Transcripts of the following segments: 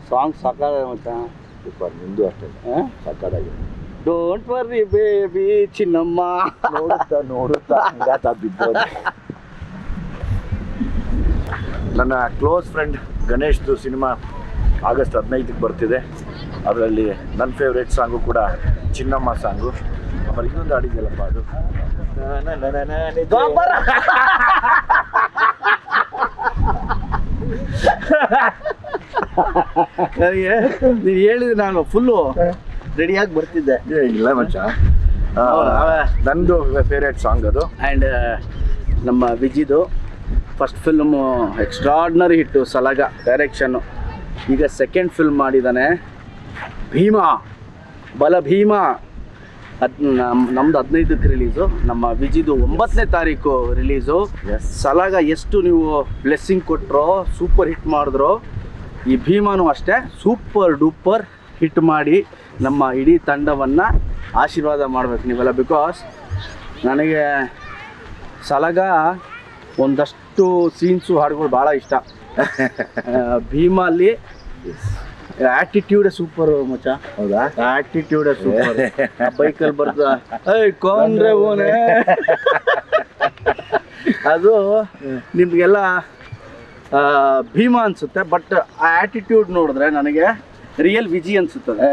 Song ಸಾಕಾಗಿದೆ ಮತ್ತೆ super. ನಿಂದು ಅಷ್ಟೇ ಸಾಕಾಗಿದೆ. ಡೋಂಟ್ ವರ್ರಿ ಬೇಬಿ ಚಿನ್ನಮ್ಮ. ನೋಡುತ್ತಾ ಬಿದ್ದೋದು. ನನ್ನ ಕ್ಲೋಸ್ ಫ್ರೆಂಡ್ ಗಣೇಶ್ದು ಸಿನಿಮಾ ಆಗಸ್ಟ್ 15ಕ್ಕೆ ಬರ್ತಿದೆ. ಅದರಲ್ಲಿ ನನ್ನ ಫೇವ್ರೇಟ್ ಸಾಂಗು ಕೂಡ ಚಿನ್ನಮ್ಮ ಸಾಂಗು. ಆಮೇಲೆ ಇನ್ನೊಂದು ಹಾಡಿದೆಯಲ್ಲಪ್ಪ ಅದು ನನಗೆ ನೀನು ಹೇಳಿದ್ರೆ ನಾನು ಫುಲ್ಲು ರೆಡಿಯಾಗಿ ಬರ್ತಿದ್ದೆ. ಇಲ್ಲ ಮಚ್ಚ, ನಂದು ಫೇವ್ರೇಟ್ ಸಾಂಗ್ ಅದು. ಆ್ಯಂಡ್ ನಮ್ಮ ವಿಜಿದು ಫಸ್ಟ್ ಫಿಲ್ಮು ಎಕ್ಸ್ಟ್ರಾರ್ಡ್ನರಿ ಹಿಟ್ಟು ಸಲಾಗ ಡೈರೆಕ್ಷನ್ನು. ಈಗ ಸೆಕೆಂಡ್ ಫಿಲ್ಮ್ ಮಾಡಿದ್ದಾನೆ ಭೀಮಾ, ಬಲ ಭೀಮಾ. ನಮ್ದು 15ಕ್ಕೆ ರಿಲೀಸು, ನಮ್ಮ ವಿಜಿದು 9ನೇ ತಾರೀಕು ರಿಲೀಸು. ಸಲಾಗ ಎಷ್ಟು ನೀವು ಬ್ಲೆಸ್ಸಿಂಗ್ ಕೊಟ್ಟರೋ, ಸೂಪರ್ ಹಿಟ್ ಮಾಡಿದ್ರೋ, ಈ ಭೀಮಾನು ಅಷ್ಟೇ ಸೂಪರ್ ಡೂಪರ್ ಹಿಟ್ ಮಾಡಿ ನಮ್ಮ ಇಡೀ ತಂಡವನ್ನು ಆಶೀರ್ವಾದ ಮಾಡಬೇಕು ನೀವೆಲ್ಲ. ಬಿಕಾಸ್ ನನಗೆ ಸಲಾಗ ಒಂದಷ್ಟು ಸೀನ್ಸು ಹಾಡುಗಳು ಭಾಳ ಇಷ್ಟ. ಭೀಮಲ್ಲಿ ಆ್ಯಟಿಟ್ಯೂಡೇ ಸೂಪರು ಮಚ್ಚ. ಹೌದಾ? ಆ್ಯಟಿಟ್ಯೂಡೇ ಸೂಪರ್. ಬೈಕಲ್ಲಿ ಬರ್ತಾ ಕೊಂಡ್ರೆ ಓನೆ ಅದು ನಿಮಗೆಲ್ಲ ಭೀಮಾ ಅನಿಸುತ್ತೆ. ಬಟ್ ಆ ಆ್ಯಟಿಟ್ಯೂಡ್ ನೋಡಿದ್ರೆ ನನಗೆ ರಿಯಲ್ ವಿಜಿ ಅನಿಸುತ್ತದೆ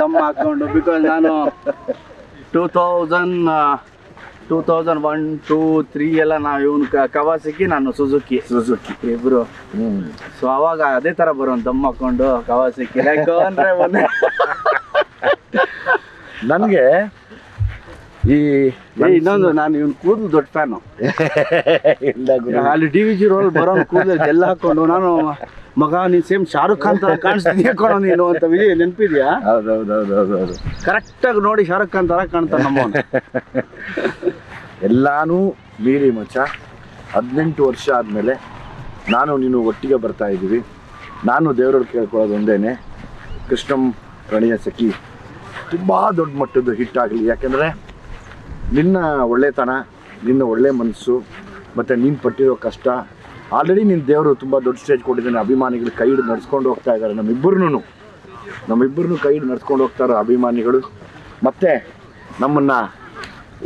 ನಮ್ಮ ಹಾಕ್ಕೊಂಡು. ಬಿಕಾಸ್ ನಾನು 2001, 2, 3 ಎಲ್ಲ ನಾವು ಇವನು ಕವಾಸಕಿ, ನಾನು ಸುಜುಕಿ ಇಬ್ರು. ಸೊ ಅವಾಗ ಅದೇ ಥರ ಬರೋ ದಮ್ ಹಾಕೊಂಡು ಕವಾಸಕಿ ಅಂದರೆ ನನಗೆ ಈ ಇನ್ನೊಂದು, ನಾನು ಇವ್ನು ಕೂದಲು ದೊಡ್ಡ ಫ್ಯಾನು. ಅಲ್ಲಿ DVG ರೋಲ್ ಬರೋ ಕೂದಲು ಎಲ್ಲ ಹಾಕೊಂಡು ನಾನು ಮಗ ನೀನು ಸೇಮ್ ಶಾರುಖ್ ಖಾನ್ ಥರ ಕಾಣಿಸ್ತೀಯ ಕಣೋ ನೀನು ಅಂತ ವಿಜಯ್ ನೆನಪಿದ್ಯಾ? ಹೌದೌದೌದೌದು. ಕರೆಕ್ಟಾಗಿ ನೋಡಿ ಶಾರುಖ್ ಖಾನ್ ಥರ ಕಾಣ್ತಾನೆ ನಮ್ಮ. ಎಲ್ಲಾನು ಮೀರಿ ಮಚ್ಚ 18 ವರ್ಷ ಆದಮೇಲೆ ನಾನು ನೀನು ಒಟ್ಟಿಗೆ ಬರ್ತಾ ಇದ್ದೀವಿ. ನಾನು ದೇವರಲ್ಲಿ ಕೇಳ್ಕೊಳ್ಳೋದು ಒಂದೇನೆ, ಕೃಷ್ಣಂ ಪ್ರಣಯ ಸಖಿ ತುಂಬ ದೊಡ್ಡ ಮಟ್ಟದ್ದು ಹಿಟ್ ಆಗಲಿ. ಯಾಕೆಂದರೆ ನಿನ್ನ ಒಳ್ಳೆತನ, ನಿನ್ನ ಒಳ್ಳೆ ಮನಸ್ಸು ಮತ್ತು ನೀನು ಪಟ್ಟಿರೋ ಕಷ್ಟ, ಆಲ್ರೆಡಿ ನಿನ್ನ ದೇವರು ತುಂಬ ದೊಡ್ಡ ಸ್ಟೇಜ್ ಕೊಟ್ಟಿದ್ದಾನೆ. ಅಭಿಮಾನಿಗಳು ಕೈ ಹಿಡಿದು ನಡ್ಸ್ಕೊಂಡು ಹೋಗ್ತಾ ಇದ್ದಾರೆ. ನಮ್ಮಿಬ್ಬರನ್ನು ಕೈ ಹಿಡಿದು ನಡ್ಸ್ಕೊಂಡು ಹೋಗ್ತಾರೆ ಅಭಿಮಾನಿಗಳು. ಮತ್ತು ನಮ್ಮನ್ನು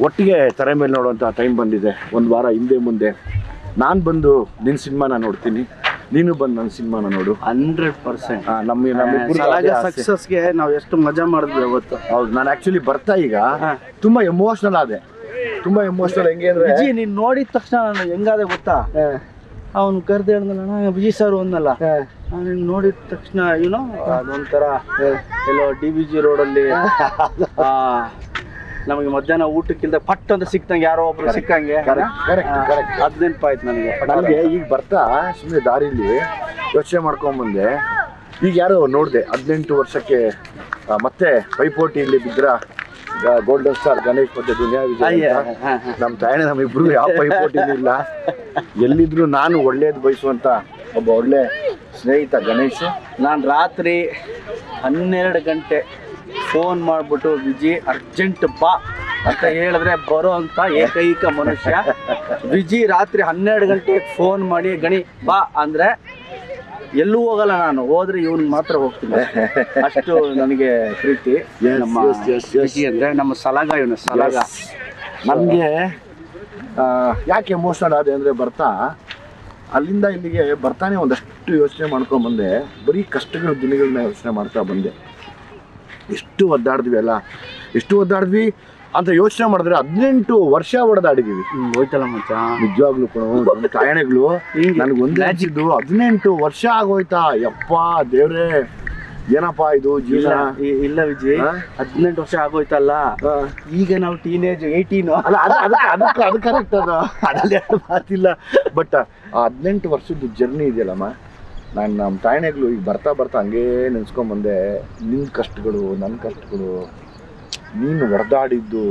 ಒಟ್ಟಿಗೆ ತೆರೆ ಮೇಲೆ ನೋಡುವಂಥ ಟೈಮ್ ಬಂದಿದೆ. ಒಂದು ವಾರ ಹಿಂದೆ ಮುಂದೆ ನಾನು ಬಂದು ನಿನ್ನ ಸಿನಿಮಾನ ನೋಡ್ತೀನಿ, ನೀನು ಬಂದು ನನ್ನ ಸಿನಿಮಾನ ನೋಡು. 100%. ನಮ್ಮಿಬ್ಬರು ಸಕ್ಸಸ್ಗೆ ನಾವು ಎಷ್ಟು ಮಜಾ ಮಾಡಿದ್ವಿ ಅವತ್ತು. ಹೌದು. ನಾನು ಆ್ಯಕ್ಚುಲಿ ಬರ್ತಾ ಈಗ ತುಂಬ ಎಮೋಷ್ನಲ್ ಆದೆ. ತುಂಬ ಎಮೋಷ್ನಲ್. ಹೆಂಗೆ ಅಂದರೆ ವಿಜಿ ನೀನು ನೋಡಿದ ತಕ್ಷಣ ನಾನು ಹೆಂಗಾದೆ ಗೊತ್ತಾ, ಅವ್ನು ಕರೆದು ಹೇಳ್ದಲ್ಲ ವಿಜಯ್ ಸರ್ ಒಂದಲ್ಲ, ನಾನು ನೋಡಿದ ತಕ್ಷಣ ಏನೋ ಅದೊಂಥರ ಎಲ್ಲೋ DVG ರೋಡಲ್ಲಿ ನಮಗೆ ಮಧ್ಯಾಹ್ನ ಊಟಕ್ಕಿಂತ ಪಟ್ ಅಂತ ಸಿಕ್ತಂಗೆ ಯಾರೋ ಒಬ್ರು ಸಿಕ್ಕಂಗೆ. ಅದು ನೆನಪಾಯ್ತು ನನಗೆ. ಈಗ ಬರ್ತಾ ಸುಮ್ಮನೆ ದಾರಿಲಿ ಯೋಚನೆ ಮಾಡ್ಕೊಂಬಂದೆ. ಈಗ ಯಾರೋ ನೋಡಿದೆ 18 ವರ್ಷಕ್ಕೆ ಮತ್ತೆ ಪೈಪೋಟಿಯಲ್ಲಿ ಬಿದ್ರ ಗೋಲ್ಡನ್ ಸ್ಟಾರ್ ಗಣೇಶ್ ಮತ್ತೆ ದುನಿಯಾ ವಿಜಯ್. ನಮ್ಮ ತಾಯಣ್ಣ ನಮ್ಮಿಬ್ರು ಯಾವ ಪೈಪೋಟಿನೂ ಇಲ್ಲ. ಎಲ್ಲಿದ್ರು ನಾನು ಒಳ್ಳೇದು ಬಯಸುವಂತ ಒಬ್ಬ ಒಳ್ಳೆ ಸ್ನೇಹಿತ ಗಣೇಶ್. ನಾನು ರಾತ್ರಿ 12 ಗಂಟೆ ಫೋನ್ ಮಾಡಿಬಿಟ್ಟು ವಿಜಿ ಅರ್ಜೆಂಟ್ ಬಾ ಅಂತ ಹೇಳಿದ್ರೆ ಬರೋ ಅಂತ ಏಕೈಕ ಮನುಷ್ಯ ವಿಜಿ. ರಾತ್ರಿ 12 ಗಂಟೆಗೆ ಫೋನ್ ಮಾಡಿ ಗಣಿ ಬಾ ಅಂದರೆ ಎಲ್ಲೂ ಹೋಗಲ್ಲ ನಾನು, ಹೋದ್ರೆ ಇವನ್ ಮಾತ್ರ ಹೋಗ್ತೀನಿ. ಅಷ್ಟು ನನಗೆ ಪ್ರೀತಿ ನಮ್ಮ ವಿಜಿ ಅಂದರೆ. ನಮ್ಮ ಸಲಾಗ ಇವನು ಸಲಾಗ. ನನಗೆ ಯಾಕೆ ಎಮೋಷನಲ್ ಆದೆ ಅಂದರೆ ಬರ್ತಾ ಅಲ್ಲಿಂದ ಇಲ್ಲಿಗೆ ಬರ್ತಾನೆ ಒಂದಷ್ಟು ಯೋಚನೆ ಮಾಡ್ಕೊಂಡ್ಬಂದೆ. ಬರೀ ಕಷ್ಟಗಳ ದಿನಗಳನ್ನ ಯೋಚನೆ ಮಾಡ್ತಾ ಬಂದೆ. ಎಷ್ಟು ಒದ್ದಾಡಿದ್ವಿ ಅಂತ ಯೋಚನೆ ಮಾಡಿದ್ರೆ 18 ವರ್ಷ ಹೊಡೆದಾಡಿದ್ದೀವಿ. ಹೋಯ್ತಲ್ಲ ಮಚ್ಚ, ನಿಜವಾಗ್ಲೂ ಕಣೋ ತಾಯಣೆಗಳು. ನನಗೆ ಒಂದೇ ಅನ್ಸಿದ್ದು 18 ವರ್ಷ ಆಗೋಯ್ತಾ, ಯಪ್ಪ ದೇವ್ರೇ ಏನಪ್ಪ ಇದು ಜೀವನ. ಇಲ್ಲ ವಿಜಯ್, 18 ವರ್ಷ ಆಗೋಯ್ತಲ್ಲ, ಈಗ ನಾವು ಟೀನೇಜ್ 18. ಅಲ್ಲ ಅದು ಕರೆಕ್ಟ್. ಅದ್ರಲ್ಲಿ ಮಾತಿಲ್ಲ. ಬಟ್ ಆ 18 ವರ್ಷದ ಜರ್ನಿ ಇದೆಯಲ್ಲಮ್ಮ, ನಾನು ನಮ್ಮ ತಾಯಣೆಗಳು ಈಗ ಬರ್ತಾ ಹಂಗೇ ನೆನೆಸ್ಕೊಂಬಂದೆ. ನಿನ್ನ ಕಷ್ಟಗಳು, ನನ್ನ ಕಷ್ಟಗಳು, ನೀನು ಹೊಡೆದಾಡಿದ್ದು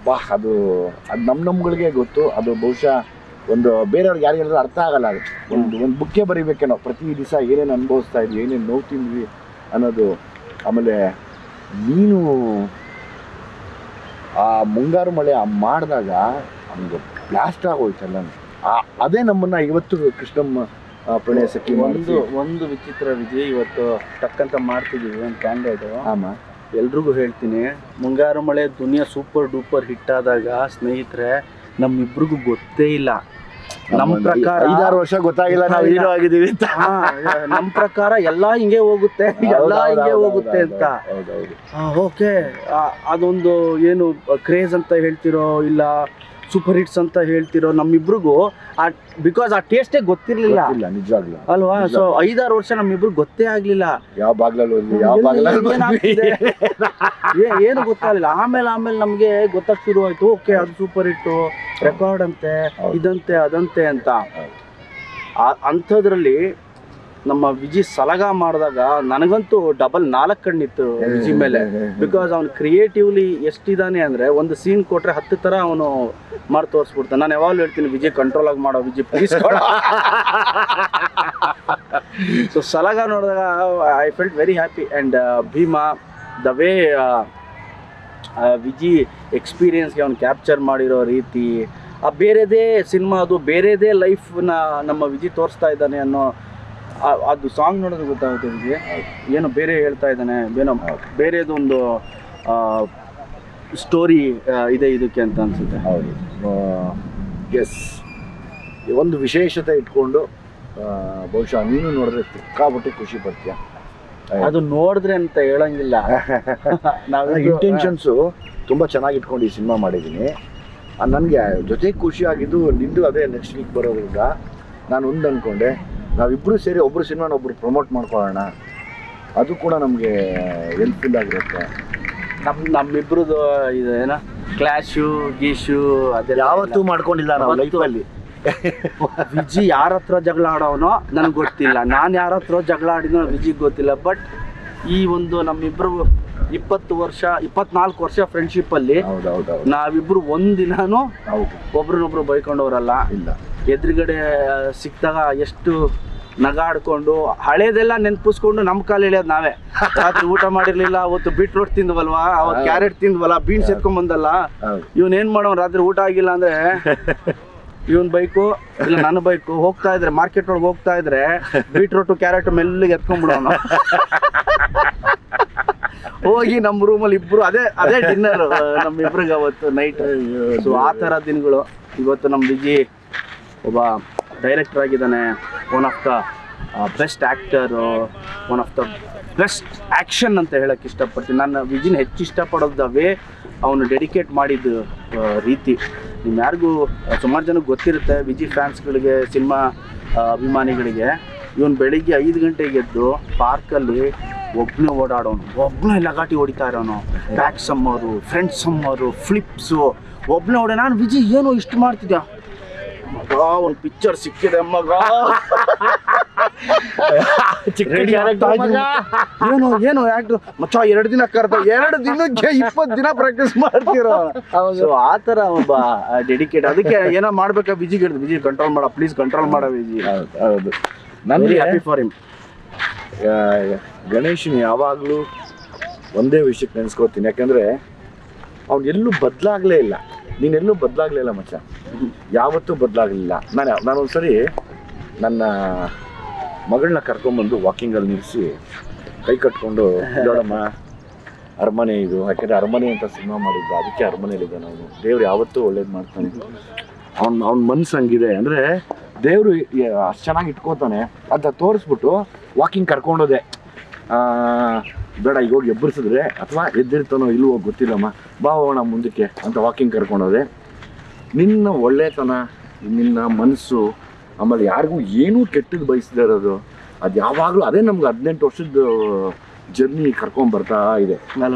ಬಾ, ಅದು ನಮ್ಗಳಿಗೆ ಗೊತ್ತು. ಅದು ಬಹುಶಃ ಒಂದು ಬೇರೆಯವ್ರಿಗೆ ಯಾರಿಗೆಲ್ಲರೂ ಅರ್ಥ ಆಗಲ್ಲ. ಅದು ಒಂದು ಬುಕ್ಕೇ ಬರೀಬೇಕೇನೋ, ಪ್ರತಿ ದಿವಸ ಏನೇನು ಅನುಭವಿಸ್ತಾ ಇದ್ವಿ, ಏನೇನು ನೋವು ತಿಂದ್ವಿ ಅನ್ನೋದು. ಆಮೇಲೆ ನೀನು ಆ ಮುಂಗಾರು ಮಳೆ ಮಾಡಿದಾಗ ನಮ್ಗೆ ಬ್ಲಾಸ್ಟ್ ಆಗೋಯ್ತಲ್ಲ, ಅದೇ ನಮ್ಮನ್ನ ಇವತ್ತು ಕೃಷ್ಣಮ್ಮ ಪ್ರಣಯ ಸಖಿ ಒಂದು ವಿಚಿತ್ರ ವಿಜಯ್, ಇವತ್ತು ಟಕ್ಕಂತ ಮಾಡ್ತಿದ್ದೀವಿ ಒಂದು ಕ್ಯಾಂಡಿಡೇಟು. ಆಮ ಎಲ್ರಿಗೂ ಹೇಳ್ತೀನಿ, ಮುಂಗಾರು ಮಳೆ ದುನಿಯಾ ಸೂಪರ್ ಡೂಪರ್ ಹಿಟ್ ಆದಾಗ ಸ್ನೇಹಿತರೆ ನಮ್ಮಿಬ್ರಿಗೂ ಗೊತ್ತೇ ಇಲ್ಲ. ನಮ್ಮ ಪ್ರಕಾರ 5-6 ವರ್ಷ ಗೊತ್ತಾಗಿಲ್ಲ ನಾವು ಹೀರೋ ಆಗಿದ್ದೀವಿ ಅಂತ. ನಮ್ಮ ಪ್ರಕಾರ ಎಲ್ಲ ಹಿಂಗೆ ಹೋಗುತ್ತೆ ಅಂತ. ಓಕೆ, ಅದೊಂದು ಏನು ಕ್ರೇಜ್ ಅಂತ ಹೇಳ್ತಿರೋ ಇಲ್ಲ ಸೂಪರ್ ಹಿಟ್ಸ್ ಅಂತ ಹೇಳ್ತಿರೋ ನಮ್ಮಿಬ್ರಿಗೂ ಬಿಕಾಸ್ ಆ ಟೇಸ್ಟೇ ಗೊತ್ತಿರ್ಲಿಲ್ಲ ನಿಜವಾಗ್ಲೂ ಅಲ್ವಾ. ಸೊ 5-6 ವರ್ಷ ನಮ್ಮಿಬ್ರು ಗೊತ್ತೇ ಆಗ್ಲಿಲ್ಲ ಯಾವ ಬಾಗ್ಲಲ್ಲಿ ಏನು ಗೊತ್ತಾಗಲಿಲ್ಲ. ಆಮೇಲೆ ನಮ್ಗೆ ಗೊತ್ತಾಗ್ ಶುರು ಆಯ್ತು, ಓಕೆ ಅದು ಸೂಪರ್ ಹಿಟ್ಟು, ರೆಕಾರ್ಡ್ ಅಂತೆ, ಇದಂತೆ ಅದಂತೆ ಅಂತ. ಅಂಥದ್ರಲ್ಲಿ ನಮ್ಮ ವಿಜಿ ಸಲಗ ಮಾಡಿದಾಗ ನನಗಂತೂ ಡಬಲ್ 4 ಕಣ್ಣಿತ್ತು ವಿಜಿ ಮೇಲೆ. ಬಿಕಾಸ್ ಅವ್ನು ಕ್ರಿಯೇಟಿವ್ಲಿ ಎಷ್ಟಿದ್ದಾನೆ ಅಂದರೆ ಒಂದು ಸೀನ್ ಕೊಟ್ಟರೆ 10 ಥರ ಅವನು ಮಾಡಿ ತೋರಿಸ್ಬಿಡ್ತಾನೆ. ನಾನು ಯಾವಾಗಲೂ ಹೇಳ್ತೀನಿ, ವಿಜಿ ಕಂಟ್ರೋಲ್ ಆಗಿ ಮಾಡೋ, ವಿಜಿ ಪ್ಲೀಸ್ ಕೊಡೋ. ಸೊ ಸಲಗ ನೋಡಿದಾಗ I felt very happy. And Bheema the way Viji ಎಕ್ಸ್ಪೀರಿಯನ್ಸ್ಗೆ ಅವ್ನು ಕ್ಯಾಪ್ಚರ್ ಮಾಡಿರೋ ರೀತಿ, ಬೇರೆದೇ ಸಿನಿಮಾ, ಅದು ಬೇರೆದೇ ಲೈಫ್ನ ನಮ್ಮ ವಿಜಿ ತೋರಿಸ್ತಾ ಇದ್ದಾನೆ ಅನ್ನೋ ಅದು ಸಾಂಗ್ ನೋಡೋದು ಗೊತ್ತಾಗುತ್ತೆ ವಿಜಿ. ಏನೋ ಬೇರೆ ಹೇಳ್ತಾ ಇದ್ದಾನೆ, ಏನೋ ಬೇರೆದೊಂದು ಸ್ಟೋರಿ ಇದೆ ಇದಕ್ಕೆ ಅಂತ ಅನ್ಸುತ್ತೆ. ಹೌದು, ಎಸ್. ಒಂದು ವಿಶೇಷತೆ ಇಟ್ಕೊಂಡು ಬಹುಶಃ ನೀನು ನೋಡಿದ್ರೆ ಸಿಕ್ಕಾಬಿಟ್ಟೆ ಖುಷಿ ಪಡ್ತೀಯ. ಅದು ನೋಡಿದ್ರೆ ಅಂತ ಹೇಳಂಗಿಲ್ಲ. ಇಂಟೆನ್ಷನ್ಸು ತುಂಬ ಚೆನ್ನಾಗಿ ಇಟ್ಕೊಂಡು ಈ ಸಿನಿಮಾ ಮಾಡಿದ್ದೀನಿ. ನನಗೆ ಜೊತೆಗೆ ಖುಷಿ ಆಗಿದ್ದು ನಿಂದು ಅದೇ ನೆಕ್ಸ್ಟ್ ವೀಕ್ ಬರೋದ್ರಿಂದ ನಾನು ಒಂದು ಅಂದ್ಕೊಂಡೆ, ನಾವಿಬ್ಬರು ಸೇರಿ ಒಬ್ಬರು ಸಿನಿಮಾನ ಒಬ್ಬರು ಪ್ರಮೋಟ್ ಮಾಡ್ಕೊಳ್ಳೋಣ, ಅದು ಕೂಡ ನಮಗೆ ಹೆಲ್ಪ್ಫುಲ್ ಆಗಿರುತ್ತೆ. ನಮ್ಮಿಬ್ರದ್ದು ಇದು ಏನೋ ಕ್ಲಾಶು ಗೀಶು ಅದೆಲ್ಲ ಯಾವತ್ತೂ ಮಾಡ್ಕೊಂಡಿಲ್ಲ ನಾವು ಲೈಫಲ್ಲಿ. ವಿಜಿ ಯಾರ ಹತ್ರ ಜಗಳ ಆಡೋನೋ ನನಗೆ ಗೊತ್ತಿಲ್ಲ, ನಾನು ಯಾರ ಹತ್ರ ಜಗಳ ಆಡಿನೋ ವಿಜಿಗೆ ಗೊತ್ತಿಲ್ಲ. ಬಟ್ ಈ ಒಂದು ನಮ್ಮಿಬ್ರು 24 ವರ್ಷ ಫ್ರೆಂಡ್ಶಿಪ್ಪಲ್ಲಿ ನಾವಿಬ್ರು ಒಂದಿನಾನು ಒಬ್ರನ್ನೊಬ್ರು ಬೈಕೊಂಡವ್ರಲ್ಲ. ಇಲ್ಲ, ಎದುರುಗಡೆ ಸಿಕ್ಕಿದಾಗ ಎಷ್ಟು ನಗಾಡ್ಕೊಂಡು ಹಳೇದೆಲ್ಲ ನೆನ್ಪಿಸ್ಕೊಂಡು ನಮ್ಮ ಕಾಲು ಎಳೆಯೋದು ನಾವೇ. ರಾತ್ರಿ ಊಟ ಮಾಡಿರ್ಲಿಲ್ಲ, ಅವತ್ತು ಬೀಟ್ರೋಟ್ ತಿಂದ್ವಲ್ವಾ, ಅವತ್ತು ಕ್ಯಾರೆಟ್ ತಿಂದ್ವಲ್ಲ, ಬೀನ್ಸ್ ಎತ್ಕೊಂಡ್ ಬಂದಲ್ಲ, ಇವನ್ ಏನ್ ಮಾಡೋ ರಾತ್ರಿ ಊಟ ಆಗಿಲ್ಲ ಅಂದ್ರೆ ಇವನ್ ಬೈಕು ಇಲ್ಲ ನನ್ನ ಬೈಕು ಹೋಗ್ತಾ ಇದ್ರೆ ಮಾರ್ಕೆಟ್ ಒಳಗೆ ಹೋಗ್ತಾ ಇದ್ರೆ ಬೀಟ್ರೋಟು ಕ್ಯಾರೆಟ್ ಮೆಲ್ಲಿಗೆ ಎತ್ಕೊಂಡ್ಬಿಡೋಣ. ಹೋಗಿ ನಮ್ಮ ರೂಮಲ್ಲಿ ಇಬ್ರು ಅದೇ ಡಿನ್ನರ್ ನಮ್ಮಿಬ್ರಿಗೆ ಅವತ್ತು ನೈಟ್. ಸೊ ಆ ಥರ ದಿನಗಳು. ಇವತ್ತು ನಮ್ಮ ವಿಜಿ ಒಬ್ಬ ಡೈರೆಕ್ಟರ್ ಆಗಿದ್ದಾನೆ, one of the best actor, one of the best action ಅಂತ ಹೇಳಕ್ಕೆ ಇಷ್ಟಪಡ್ತೀನಿ. ನಾನು ವಿಜಿನ ಹೆಚ್ಚು ಇಷ್ಟಪಡೋದು ವೇ ಅವನು ಡೆಡಿಕೇಟ್ ಮಾಡಿದ ರೀತಿ. ನಿಮ್ಮ ಯಾರಿಗೂ ಸುಮಾರು ಜನಕ್ಕೆ ಗೊತ್ತಿರುತ್ತೆ, ವಿಜಿ ಫ್ಯಾನ್ಸ್ಗಳಿಗೆ, ಸಿನಿಮಾ ಅಭಿಮಾನಿಗಳಿಗೆ. ಇವನು ಬೆಳಿಗ್ಗೆ 5 ಗಂಟೆಗೆ ಎದ್ದು ಪಾರ್ಕಲ್ಲಿ ಒಬ್ಬನೇ ಓಡಾಡೋನು, ಒಬ್ಬನೇ ಲಗಾಟಿ ಹೊಡಿತಾ ಇರೋನು, ಬ್ಯಾಕ್ ಸಮ್ಮರು, ಫ್ರಂಟ್ ಸಮ್ಮರು, ಫ್ಲಿಪ್ಸು, ಒಬ್ಬನೇ ಓಡೋ. ನಾನು ವಿಜಿ ಏನು ಇಷ್ಟು ಮಾಡ್ತಿದ್ಯಾ ಮಗ, ಒಂದು ಪಿಕ್ಚರ್ ಸಿಕ್ಕಿದೆ ಮಗ, ಏನು ಆಕ್ಟರ್ ಮಚ್ಚ, 2 ದಿನ ಕರೆದ, 2 ದಿನಕ್ಕೆ 20 ದಿನ ಪ್ರಾಕ್ಟೀಸ್ ಮಾಡ್ತಿರೋ. ಸೊ ಆ ಥರ ಒಬ್ಬ ಡೆಡಿಕೇಟ್. ಅದಕ್ಕೆ ಏನೋ ಮಾಡ್ಬೇಕಾ ವಿಜಿಗೆ ಹೇಳಿದ್ರು, ವಿಜಿ ಕಂಟ್ರೋಲ್ ಮಾಡ, ಪ್ಲೀಸ್ ಕಂಟ್ರೋಲ್ ಮಾಡ ವಿಜಿ. ಹೌದು, ನನಗೆ ಹ್ಯಾಪಿ ಫಾರ್ ಹಿಮ್. ಗಣೇಶನ್ ಯಾವಾಗಲೂ ಒಂದೇ ವಿಷಯಕ್ಕೆ ನೆನೆಸ್ಕೋತೀನಿ, ಯಾಕಂದರೆ ಅವ್ನು ಎಲ್ಲೂ ಬದಲಾಗಲೇ ಇಲ್ಲ. ನೀನೆಲ್ಲೂ ಬದಲಾಗಲೇ ಇಲ್ಲ ಮಚ್ಚ, ಯಾವತ್ತೂ ಬದಲಾಗಲಿಲ್ಲ. ನಾನೊಂದ್ಸರಿ ನನ್ನ ಮಗಳನ್ನ ಕರ್ಕೊಂಡ್ಬಂದು ವಾಕಿಂಗಲ್ಲಿ ನಿಲ್ಲಿಸಿ ಕೈ ಕಟ್ಕೊಂಡು, ನೋಡಮ್ಮ ಅರಮನೆ ಇದು, ಯಾಕೆಂದರೆ ಅರಮನೆ ಅಂತ ಸಿನಿಮಾ ಮಾಡಿದ್ದು, ಅದಕ್ಕೆ ಅರಮನೆಯಲ್ಲಿದ್ದ ನಾವು. ದೇವ್ರು ಯಾವತ್ತೂ ಒಳ್ಳೇದು ಮಾಡ್ತಾನೆ. ಅವ್ನ ಮನ್ಸು ಹಂಗಿದೆ ಅಂದರೆ ದೇವರು ಅಷ್ಟು ಚೆನ್ನಾಗಿ ಇಟ್ಕೋತಾನೆ ಅಂತ ತೋರಿಸ್ಬಿಟ್ಟು ವಾಕಿಂಗ್ ಕರ್ಕೊಂಡೋದೆ. ಬೇಡ ಈಗ ಹೋಗಿ ಎಬ್ಬರಿಸಿದ್ರೆ ಅಥವಾ ಎದ್ದಿರ್ತಾನೋ ಇಲ್ವೋ ಗೊತ್ತಿಲ್ಲಮ್ಮ, ಬಾ ಹೋಗೋಣ ಮುಂದಕ್ಕೆ ಅಂತ ವಾಕಿಂಗ್ ಕರ್ಕೊಂಡೋದೆ. ನಿನ್ನ ಒಳ್ಳೆತನ, ನಿನ್ನ ಮನಸ್ಸು, ಆಮೇಲೆ ಯಾರಿಗೂ ಏನೂ ಕೆಟ್ಟದ್ದು ಬಯಸದೇ ಇರೋದು, ಅದು ಯಾವಾಗಲೂ ಅದೇ ನಮ್ಗೆ 18 ವರ್ಷದ ಜರ್ನಿ ಕರ್ಕೊಂಡ್ಬರ್ತಾ ಇದೆ.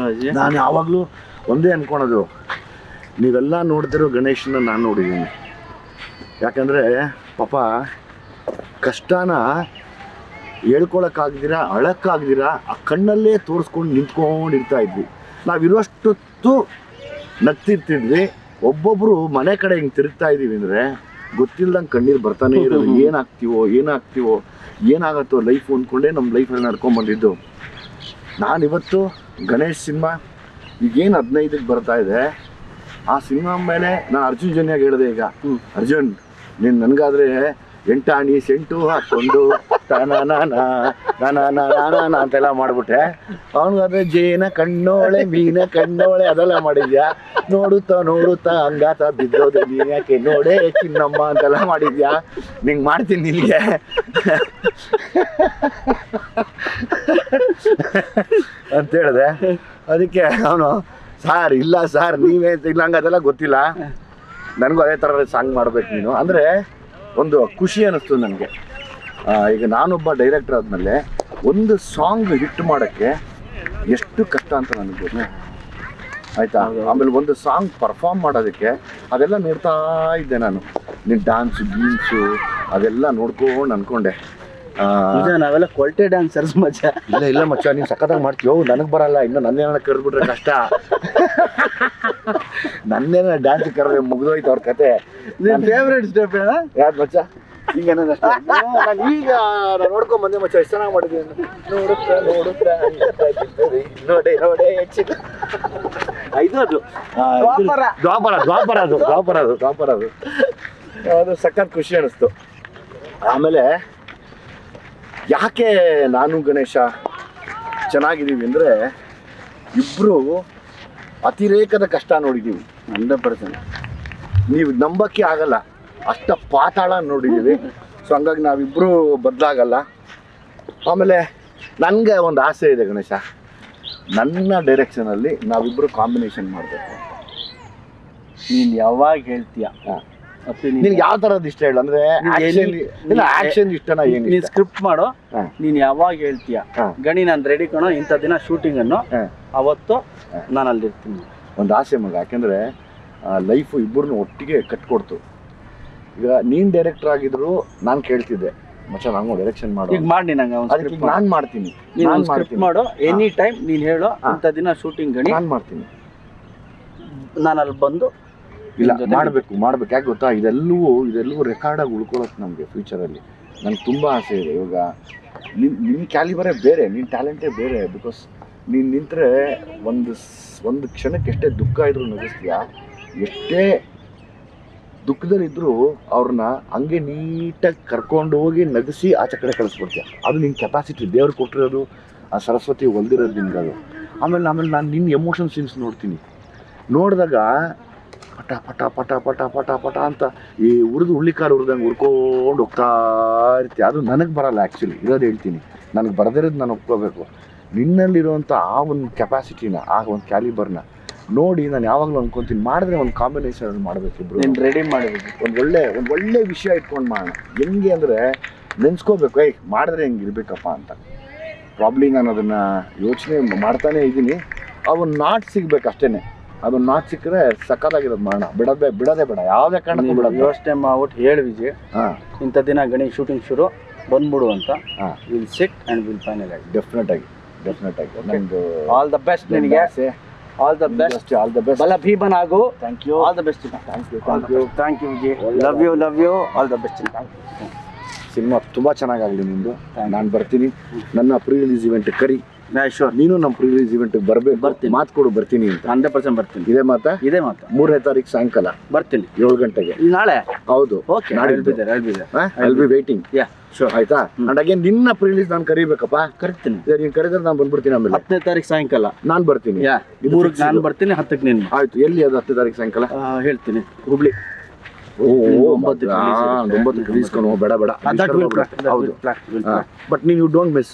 ನಾನು ಯಾವಾಗಲೂ ಒಂದೇ ಅಂದ್ಕೊಳೋದು, ನೀವೆಲ್ಲ ನೋಡ್ತಿರೋ ಗಣೇಶನ ನಾನು ನೋಡಿದ್ದೀನಿ. ಯಾಕಂದರೆ ಪಾಪ ಕಷ್ಟನ ಹೇಳ್ಕೊಳಕ್ಕಾಗ್ದಿರ, ಅಳಕ್ಕಾಗ್ದಿರ ಆ ಕಣ್ಣಲ್ಲೇ ತೋರಿಸ್ಕೊಂಡು ನಿಂತ್ಕೊಂಡಿರ್ತಾ ಇದ್ವಿ. ನಾವಿರುವಷ್ಟೊತ್ತು ನಗ್ತಿರ್ತಿದ್ವಿ. ಒಬ್ಬೊಬ್ಬರು ಮನೆ ಕಡೆ ಹಿಂಗೆ ತಿರುಗ್ತಾ ಇದ್ದೀವಿ ಅಂದರೆ ಗೊತ್ತಿಲ್ದಂಗೆ ಕಣ್ಣೀರು ಬರ್ತಾನೆ ಇರೋದು. ಏನಾಗ್ತೀವೋ ಏನಾಗತ್ತೋ ಲೈಫು ಅಂದ್ಕೊಂಡೇ ನಮ್ಮ ಲೈಫಲ್ಲಿ ನಡ್ಕೊಂಡ್ಬಂದಿದ್ದು. ನಾನಿವತ್ತು ಗಣೇಶ್ ಸಿನಿಮಾ ಈಗೇನು 15ಕ್ಕೆ ಬರ್ತಾ ಇದೆ, ಆ ಸಿನಿಮಾ ಮೇಲೆ ನಾನು ಅರ್ಜುನ್ ಜನ್ಯಾಗ ಹೇಳಿದೆ ಈಗ, ಅರ್ಜುನ್ ನೀನು ನನಗಾದ್ರೆ 8 ಆಣಿ ಸೆಂಟು ಹಾಕ್ಕೊಂಡು ಅಂತೆಲ್ಲ ಮಾಡ್ಬಿಟ್ಟೆ. ಅವನಿಗಾದ್ರೆ ಜೇನ ಕಣ್ಣೋಳೆ ಮೀನ ಕಣ್ಣೋಳೆ ಅದೆಲ್ಲ ಮಾಡಿದ್ಯಾ, ನೋಡುತ್ತಾ ಹಂಗಾತ ಬಿದ್ದೋದು ನೀನು ಯಾಕೆ ನೋಡೇ ಚಿನ್ನಮ್ಮ ಅಂತೆಲ್ಲ ಮಾಡಿದ್ಯಾ, ನಿಂಗೆ ಮಾಡ್ತೀನಿ ನಿನಗೆ ಅಂತ ಹೇಳಿದೆ. ಅದಕ್ಕೆ ಅವನು ಸಾರ್ ಇಲ್ಲ ಸಾರ್ ನೀವೇ ಇಲ್ಲ ಹಂಗೆ ಅದೆಲ್ಲ ಗೊತ್ತಿಲ್ಲ, ನನಗೂ ಅದೇ ಥರ ಸಾಂಗ್ ಮಾಡ್ಬೇಕು ನೀನು ಅಂದರೆ ಒಂದು ಖುಷಿ ಅನ್ನಿಸ್ತು ನನಗೆ. ಈಗ ನಾನೊಬ್ಬ ಡೈರೆಕ್ಟರ್ ಆದಮೇಲೆ ಒಂದು ಸಾಂಗ್ ಹಿಟ್ ಮಾಡೋಕ್ಕೆ ಎಷ್ಟು ಕಷ್ಟ ಅಂತ ನನಗೆ ಗೊತ್ತು ಆಯಿತಾ. ಆಮೇಲೆ ಒಂದು ಸಾಂಗ್ ಪರ್ಫಾರ್ಮ್ ಮಾಡೋದಕ್ಕೆ ಅದೆಲ್ಲ ನೋಡ್ತಾ ಇದ್ದೆ ನಾನು, ನಿನ್ನ ಡ್ಯಾನ್ಸು ಗೀನ್ಸು ಅದೆಲ್ಲ ನೋಡ್ಕೊಂಡು ಅಂದ್ಕೊಂಡೆ ನಾವೆಲ್ಲ ಕ್ವಾಲಿಟಿ ಡ್ಯಾನ್ಸರ್ಸ್ ಮಚ್ಚ. ಇಲ್ಲ ಮಚ್ಚ ನೀನು ಸಖತ್ತಾಗಿ ಮಾಡ್ತೀವೋ, ನನಗೆ ಬರಲ್ಲ, ಇನ್ನು ನನ್ನೇನ ಕರೆದ್ಬಿಟ್ರೆ ಕಷ್ಟ. ನನ್ನೇನ ಡ್ಯಾನ್ಸ್ ಕರೆದ್ರೆ ಮುಗಿದೋಯ್ತು ಅವ್ರ ಕತೆ. ನಿನ್ನ ಫೇವ್ರೇಟ್ ಸ್ಟೆಪ್ ಏನ ಯಾರು ಮಚ್ಚ? ಈಗ ನಾನು ಈಗ ನಾನು ನೋಡ್ಕೊಂಡ್ ಬಂದೆ ಮಚ್ಚ, ಎಷ್ಟು ಚೆನ್ನಾಗಿ ಮಾಡಿದ್ದೀನಿ. ನೋಡುತ್ತಾ ನೋಡೇ ಇದು ದ್ವಾಪರ ಅದು ಸಖತ್ ಖುಷಿ ಅನ್ನಿಸ್ತು. ಆಮೇಲೆ ಯಾಕೆ ನಾನು ಗಣೇಶ ಚೆನ್ನಾಗಿದ್ದೀವಿ ಅಂದರೆ ಇಬ್ಬರು ಅತಿರೇಕದ ಕಷ್ಟ ನೋಡಿದ್ದೀವಿ. 100%. ನೀವು ನಂಬಕ್ಕೆ ಆಗಲ್ಲ, ಅಷ್ಟ ಪಾತಾಳ ನೋಡಿದ್ದೀವಿ. ಸೊ ಹಂಗಾಗಿ ನಾವಿಬ್ಬರು ಬದಲಾಗಲ್ಲ. ಆಮೇಲೆ ನನಗೆ ಒಂದು ಆಸೆ ಇದೆ ಗಣೇಶ, ನನ್ನ ಡೈರೆಕ್ಷನಲ್ಲಿ ನಾವಿಬ್ಬರು ಕಾಂಬಿನೇಷನ್ ಮಾಡಬೇಕು. ನೀನು ಯಾವಾಗ ಹೇಳ್ತೀಯ? ನಿನ್ಗೆ ಯಾವ ಥರದ್ದು ಇಷ್ಟ ಹೇಳು, ಅಂದರೆ ಆ್ಯಕ್ಷನ್ ಇಷ್ಟನಾ ಏನು? ನೀನು ಸ್ಕ್ರಿಪ್ಟ್ ಮಾಡು, ನೀನು ಯಾವಾಗ ಹೇಳ್ತೀಯ ಗಣಿ ನಾನು ರೆಡಿ ಕಣೋ ಇಂಥ ದಿನ ಶೂಟಿಂಗನ್ನು, ಅವತ್ತು ನಾನು ಅಲ್ಲಿರ್ತೀನಿ. ಒಂದು ಆಸೆ ಮಗ, ಯಾಕೆಂದರೆ ಲೈಫು ಇಬ್ಬರನ್ನು ಒಟ್ಟಿಗೆ ಕಟ್ಕೊಡ್ತು. ಈಗ ನೀನು ಡೈರೆಕ್ಟರ್ ಆಗಿದ್ರು ನಾನು ಕೇಳ್ತಿದ್ದೆ ಮಚ್ಚ ನಂಗೆ ಡೈರೆಕ್ಷನ್ ಮಾಡು, ಈಗ ಮಾಡಿ ನಂಗೆ ಅದಕ್ಕೆ ನಾನು ಮಾಡ್ತೀನಿ. ನೀನು ಸ್ಕ್ರಿಪ್ಟ್ ಮಾಡು, ಎನಿ ಟೈಮ್ ನೀನು ಹೇಳು ಇಂಥ ದಿನ ಶೂಟಿಂಗ್ ಗಣಿ ನಾನು ಮಾಡ್ತೀನಿ, ನಾನು ಅಲ್ಲಿ ಬಂದು ಇಲ್ಲ ಮಾಡ್ಬೇಕು. ಯಾಕೆ ಗೊತ್ತಾ, ಇದೆಲ್ಲವೂ ರೆಕಾರ್ಡಾಗಿ ಉಳ್ಕೊಳ್ಳೋದು ನಮಗೆ ಫ್ಯೂಚರಲ್ಲಿ. ನನಗೆ ತುಂಬ ಆಸೆ ಇದೆ. ಇವಾಗ ನಿನ್ನ ಕ್ಯಾಲಿಬರೇ ಬೇರೆ, ನಿನ್ನ ಟ್ಯಾಲೆಂಟೇ ಬೇರೆ. ಬಿಕಾಸ್ ನೀನು ನಿಂತರೆ ಒಂದು ಕ್ಷಣಕ್ಕೆ ಎಷ್ಟೇ ದುಃಖ ಇದ್ರೂ ನಗಿಸ್ತೀಯಾ, ಎಷ್ಟೇ ದುಃಖದಲ್ಲಿದ್ದರೂ ಅವ್ರನ್ನ ಹಂಗೆ ನೀಟಾಗಿ ಕರ್ಕೊಂಡು ಹೋಗಿ ನಗಿಸಿ ಆಚೆ ಕಡೆ ಕಳಿಸ್ಬಿಡ್ತೀಯ. ಅದು ನಿನ್ನ ಕೆಪಾಸಿಟಿ, ದೇವ್ರು ಕೊಟ್ಟಿರೋದು, ಆ ಸರಸ್ವತಿ ಹೊಲ್ದಿರೋದು ನಿನ್ಗೆ ಅದು. ಆಮೇಲೆ ನಾನು ನಿನ್ನ ಎಮೋಷನ್ ಸೀನ್ಸ್ ನೋಡಿದಾಗ ಪಟ ಪಟ ಪಟ ಪಟ ಪಟ ಪಟ ಅಂತ ಈ ಹುಳ್ಳಿಕಾಳು ಹುರಿದಂಗೆ ಹುರ್ಕೊಂಡು ಹೋಗ್ತಾ ಇರ್ತೀವಿ. ಅದು ನನಗೆ ಬರಲ್ಲ ಆ್ಯಕ್ಚುಲಿ, ಇರೋದು ಹೇಳ್ತೀನಿ. ನನಗೆ ಬರದಿರೋದು ನಾನು ಒಪ್ಕೋಬೇಕು. ನಿನ್ನಲ್ಲಿರುವಂಥ ಆ ಒಂದು ಕೆಪಾಸಿಟಿನ, ಆ ಒಂದು ಕ್ಯಾಲಿಬರ್ನ ನೋಡಿ ನಾನು ಯಾವಾಗಲೂ ಅಂದ್ಕೊತೀನಿ, ಮಾಡಿದ್ರೆ ಒಂದು ಕಾಂಬಿನೇಷನ್ ಮಾಡಬೇಕು ಇಬ್ಬರು. ನೀನು ರೆಡಿ ಮಾಡಬೇಕು, ಒಂದು ಒಳ್ಳೆ ವಿಷಯ ಇಟ್ಕೊಂಡು ಮಾಡೋಣ. ಹೆಂಗೆ ಅಂದರೆ ನೆನೆಸ್ಕೋಬೇಕು, ಮಾಡಿದ್ರೆ ಹೆಂಗೆ ಇರಬೇಕಪ್ಪ ಅಂತ. ಪ್ರಾಬ್ಲಿ ನಾನು ಅದನ್ನು ಯೋಚನೆ ಮಾಡ್ತಾನೇ ಇದ್ದೀನಿ. ಅವನು ನಾಟ್ ಸಿಗ್ಬೇಕು ಅಷ್ಟೇ. ಅದನ್ನು ನಾಟ್ ಸಿಕ್ಕರೆ ಸಕ್ಕತ್ತಾಗಿರೋದು ಮಾಡೋಣ. ಬಿಡೋದೇ ಬೇಡ, ಯಾವುದೇ ಕಾರಣಕ್ಕೂ ಬಿಡೋದು. ಯೋಚನೆ ಮಾಡ್ಬಿಟ್ಟು ಹೇಳಿ ವಿಜಯ್, ಇಂಥ ದಿನ ಗಣಿ ಶೂಟಿಂಗ್ ಶುರು ಬಂದ್ಬಿಡು ಅಂತ. Will sit and will finalise. Definite ಆಗಿ. ನಂದು ಆಲ್ ದ ಬೆಸ್ಟ್ ನಿನಗೆ. ಆಲ್ ದ ಬೆಸ್ಟ್ ಬಲ ಭೀಮನ್ ಆಗು. Thank you. All the best. Thank you Vijay. Love you. All the best. Cinema ತುಂಬ ಚೆನ್ನಾಗಾಗಲಿ ನಿಮ್ಮದು. ನಾನು ಬರ್ತೀನಿ, ನನ್ನ ಪ್ರೀ ರಿಲೀಸ್ ಇವೆಂಟ್ ಕರಿ. ಶೋರ್. ನೀನು ನಮ್ಮ ಪ್ರೀ ರಿಲೀಸ್ ಇವೆಂಟ್ಗೆ ಬರ್ತೀನಿ, ಮಾತು ಕೊಡು ಬರ್ತೀನಿ ಅಂತ. 100% ಬರ್ತೀನಿ. ಇದೇ ಮಾತಾ? 3ನೇ ತಾರೀಕು ಸಾಯಂಕಾಲ ಬರ್ತೀನಿ 7 ಗಂಟೆಗೆ. ನಾಳೆ? ಹೌದು. Okay, I'll be waiting. Sure. ಆಯ್ತಾ? ಅಂಡ್ ಅಗೇನ್ ನಿನ್ನ ಪ್ರೀ ರಿಲೀಸ್ ನಾನು ಕರಿಬೇಕಪ್ಪ. ಕರಿತೀನಿ. ನೀನು ಕರೆದ್ರೆ ನಾನು ಬಂದ್ಬಿಡ್ತೀನಿ. ಆಮೇಲೆ 10ನೇ ತಾರೀಕು ಸಾಯಂಕಾಲ ನಾನು ಬರ್ತೀನಿ. 3ಕ್ಕೆ ನಾನು ಬರ್ತೀನಿ, 10ಕ್ಕೆ ನೀನು. ಆಯ್ತು. ಎಲ್ಲಿ ಅದು 10ನೇ ತಾರೀಕು ಸಾಯಂಕಾಲ? ಹೇಳ್ತೀನಿ, ಹುಬ್ಳಿ. 9ಕ್ಕೆ ರಿಲೀಸ್ಕೊಂಡು ಬೇಡ. ಹೌದು, ಬಟ್ ನೀವು ಡೋಂಟ್ ಮಿಸ್.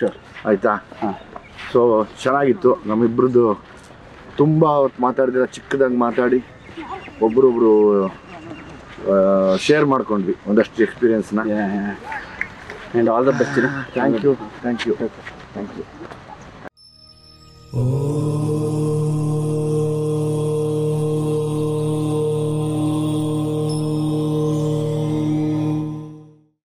ಶೋರ್. ಆಯಿತಾ? ಸೊ ಚೆನ್ನಾಗಿತ್ತು ನಮ್ಮಿಬ್ರದ್ದು. ತುಂಬ ಹೊತ್ತು ಮಾತಾಡಿದ್ರೆ, ಚಿಕ್ಕದಾಗಿ ಮಾತಾಡಿ ಒಬ್ರೊಬ್ರು ಶೇರ್ ಮಾಡ್ಕೊಂಡ್ವಿ ಒಂದಷ್ಟು ಎಕ್ಸ್ಪೀರಿಯನ್ಸ್ನ. And all the best. Thank you.